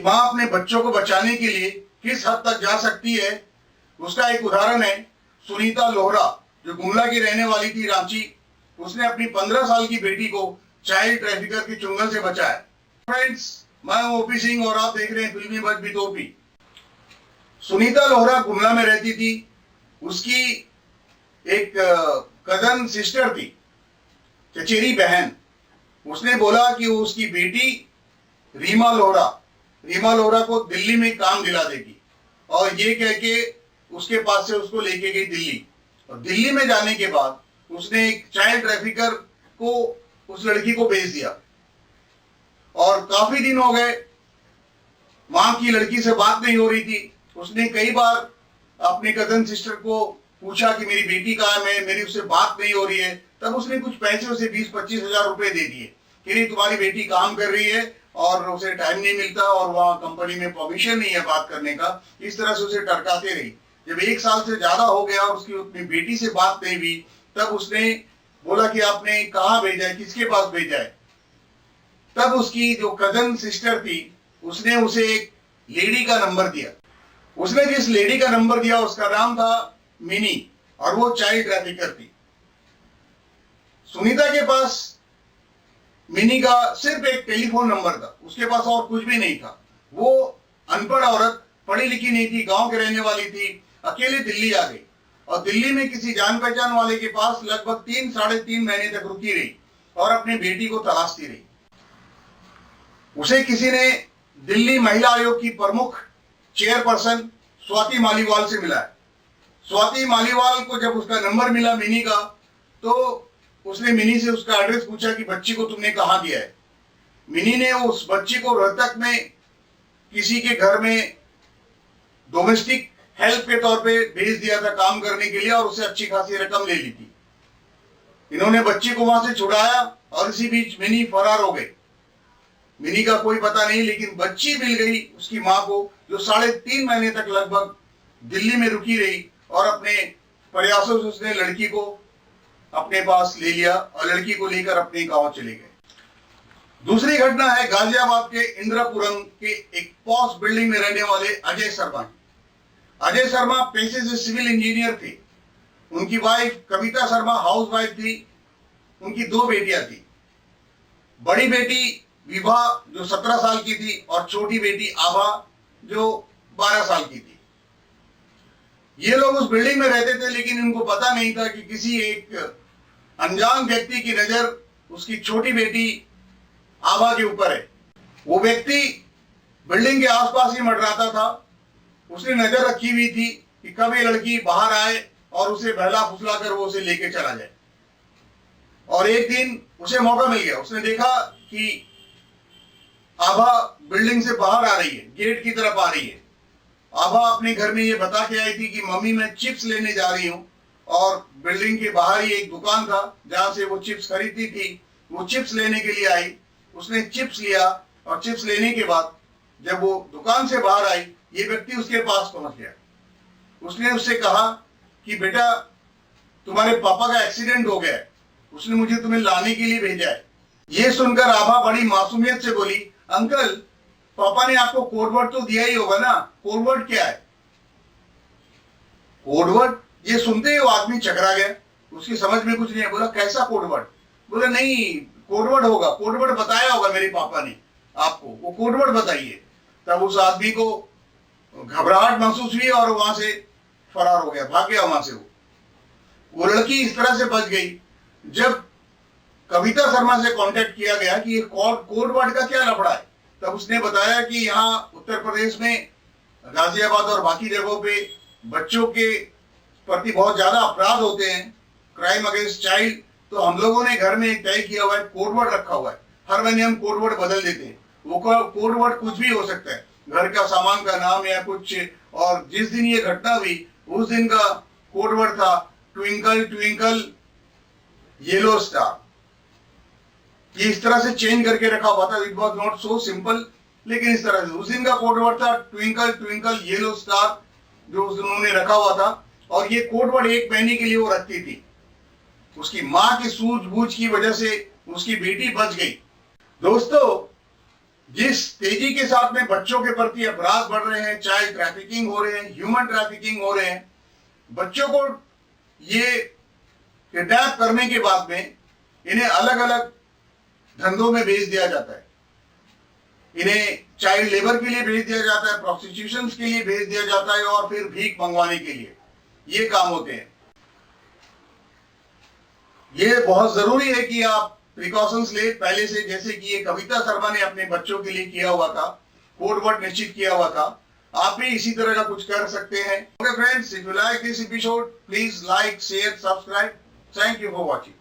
माँ अपने बच्चों को बचाने के लिए किस हद तक जा सकती है, उसका एक उदाहरण है सुनीता लोहरा, जो गुमला की रहने वाली थी, रांची। उसने अपनी 15 साल की बेटी को चाइल्ड ट्रैफिकर के चुंगल से बचाया। फ्रेंड्स, मैं हूं ओपी सिंह और आप देख रहे हैं फिल्मी बज विद ओपी। सुनीता लोहरा गुमला में रहती थी। उसकी एक कजन सिस्टर थी, चचेरी बहन। उसने बोला कि वो उसकी बेटी रीमा लोहरा को दिल्ली में काम दिला देगी, और ये कह के उसके पास से उसको लेके गई दिल्ली। और दिल्ली में जाने के बाद उसने एक चाइल्ड ट्रैफिकर को उस लड़की को भेज दिया। और काफी दिन हो गए, मां की लड़की से बात नहीं हो रही थी। उसने कई बार अपने कजन सिस्टर को पूछा कि मेरी बेटी कहाँ है, मेरी उससे बात नहीं हो रही है। तब उसने कुछ पैसे उसे 20-25 हजार रुपए दे दिए कि नहीं, तुम्हारी बेटी काम कर रही है और उसे टाइम नहीं मिलता और वहां कंपनी में परमिशन नहीं है बात करने का। इस तरह से उसे टरकाते रही। जब 1 साल से ज्यादा हो गया और उसकी अपनी बेटी से बात नहीं हुई, तब उसने बोला कि आपने कहाँ भेजा है, किसके पास भेजा है। तब उसकी जो कजन सिस्टर थी, उसने उसे एक लेडी का नंबर दिया। उसने जिस लेडी का नंबर दिया उसका नाम था मिनी, और वो चाइल्ड ट्रैफिकर थी। सुनीता के पास मिनी का सिर्फ एक टेलीफोन नंबर था, उसके पास और कुछ भी नहीं था। वो अनपढ़ औरत, पढ़ी लिखी नहीं थी, गांव के रहने वाली थी, अकेले दिल्ली आ गई और दिल्ली में किसी जान पहचान वाले के पास लगभग 3-3.5 महीने तक रुकी रही और अपनी बेटी को तलाशती रही। उसे किसी ने दिल्ली महिला आयोग की प्रमुख चेयरपर्सन स्वाति मालीवाल से मिला है। स्वाति मालीवाल को जब उसका नंबर मिला मिनी का, तो उसने मिनी से उसका एड्रेस पूछा कि बच्ची को तुमने कहाँ दिया है। मिनी ने उस बच्ची को रोहतक में किसी के घर में डोमेस्टिक हेल्प के तौर पे भेज दिया था काम करने के लिए, और उससे अच्छी खासी रकम ले ली थी। इन्होंने बच्ची को वहां से छुड़ाया और इसी बीच मिनी फरार हो गई। मिनी का कोई पता नहीं, लेकिन बच्ची मिल गई उसकी मां को, जो 3.5 महीने तक लगभग दिल्ली में रुकी रही और अपने प्रयासों से उसने लड़की को अपने पास ले लिया और लड़की को लेकर अपने गांव चले गए। दूसरी घटना है गाजियाबाद के इंद्रपुरम के एक पॉश बिल्डिंग में रहने वाले अजय शर्मा। अजय शर्मा पेशे से सिविल इंजीनियर थे। उनकी wife Kavita Sharma house wife थी। उनकी 2 बेटियां थी। बड़ी बेटी विभा जो 17 साल की थी और छोटी बेटी आभा जो 12 साल की थी। ये लोग उस बिल्डिंग में रहते थे, लेकिन इनको पता नहीं था कि किसी एक अनजान व्यक्ति की नजर उसकी छोटी बेटी आभा के ऊपर है। वो व्यक्ति बिल्डिंग के आसपास ही मंडराता था। उसने नजर रखी हुई थी कि कब ये लड़की बाहर आए और उसे बहला फुसला कर वो उसे लेके चला जाए। और एक दिन उसे मौका मिल गया। उसने देखा कि आभा बिल्डिंग से बाहर आ रही है, गेट की तरफ आ रही है। आभा अपने घर में ये बता के आई थी कि मम्मी मैं चिप्स लेने जा रही हूँ, और बिल्डिंग के बाहर ही एक दुकान था जहां से वो चिप्स खरीदती थी। वो चिप्स लेने के लिए आई। उसने चिप्स लिया और चिप्स लेने के बाद जब वो दुकान से बाहर आई, ये व्यक्ति उसके पास पहुंच गया। उसने उससे कहा कि बेटा तुम्हारे पापा का एक्सीडेंट हो गया है, उसने मुझे तुम्हें लाने के लिए भेजा है। ये सुनकर आभा बड़ी मासूमियत से बोली, अंकल पापा ने आपको कोडवर्ड तो दिया ही होगा ना, कोडवर्ड क्या है? कोडवर्ड? ये सुनते ही वो आदमी चकरा गया। उसकी समझ में कुछ नहीं है। बोला कैसा कोडवर्ड? बोला नहीं, कोडवर्ड होगा, कोडवर्ड बताया होगा मेरे पापा ने आपको, वो कोडवर्ड बताइए। तब उस आदमी को घबराहट महसूस हुई और वहां से फरार हो गया, भाग गया वहां से। वो लड़की इस तरह से बच गई। जब कविता शर्मा से कांटेक्ट किया गया कि ये कोडवर्ड का क्या लफड़ा है, तब उसने बताया कि यहाँ उत्तर प्रदेश में गाजियाबाद और बाकी जगहों पे बच्चों के प्रति बहुत ज्यादा अपराध होते हैं, क्राइम अगेंस्ट चाइल्ड। तो हम लोगों ने घर में एक तय किया हुआ है, कोडवर्ड रखा हुआ है। हर महीने हम कोडवर्ड बदल देते हैं। वो कोडवर्ड कुछ भी हो सकता है, घर का सामान का नाम या कुछ। और जिस दिन ये घटना हुई उस दिन का कोडवर्ड था ट्विंकल ट्विंकल येलो स्टार। ये इस तरह से चेंज करके रखा हुआ था। It was not so simple, लेकिन इस तरह से उस दिन का कोडवर्ड था ट्विंकल ट्विंकल येलो स्टार, जो उन्होंने रखा हुआ था। और ये कोडवर्ड 1 महीने के लिए वो रखती थी। उसकी मां की सूझबूझ की वजह से उसकी बेटी बच गई। दोस्तों, जिस तेजी के साथ में बच्चों के प्रति अपराध बढ़ रहे हैं, चाइल्ड ट्रैफिकिंग हो रहे हैं, ह्यूमन ट्रैफिकिंग हो रहे हैं, बच्चों को ये किडनैप करने के बाद में इन्हें अलग अलग धंधों में भेज दिया जाता है, इन्हें चाइल्ड लेबर के लिए भेज दिया जाता है, प्रोस्टिट्यूशन के लिए भेज दिया जाता है और फिर भीख मंगवाने के लिए ये काम होते हैं। ये बहुत जरूरी है कि आप प्रिकॉशंस ले पहले से, जैसे कि ये कविता शर्मा ने अपने बच्चों के लिए किया हुआ था, कोड वर्ड निश्चित किया हुआ था, आप भी इसी तरह का कुछ कर सकते हैं। Okay friends, if you like this episode please like, share, subscribe. Thank you for watching.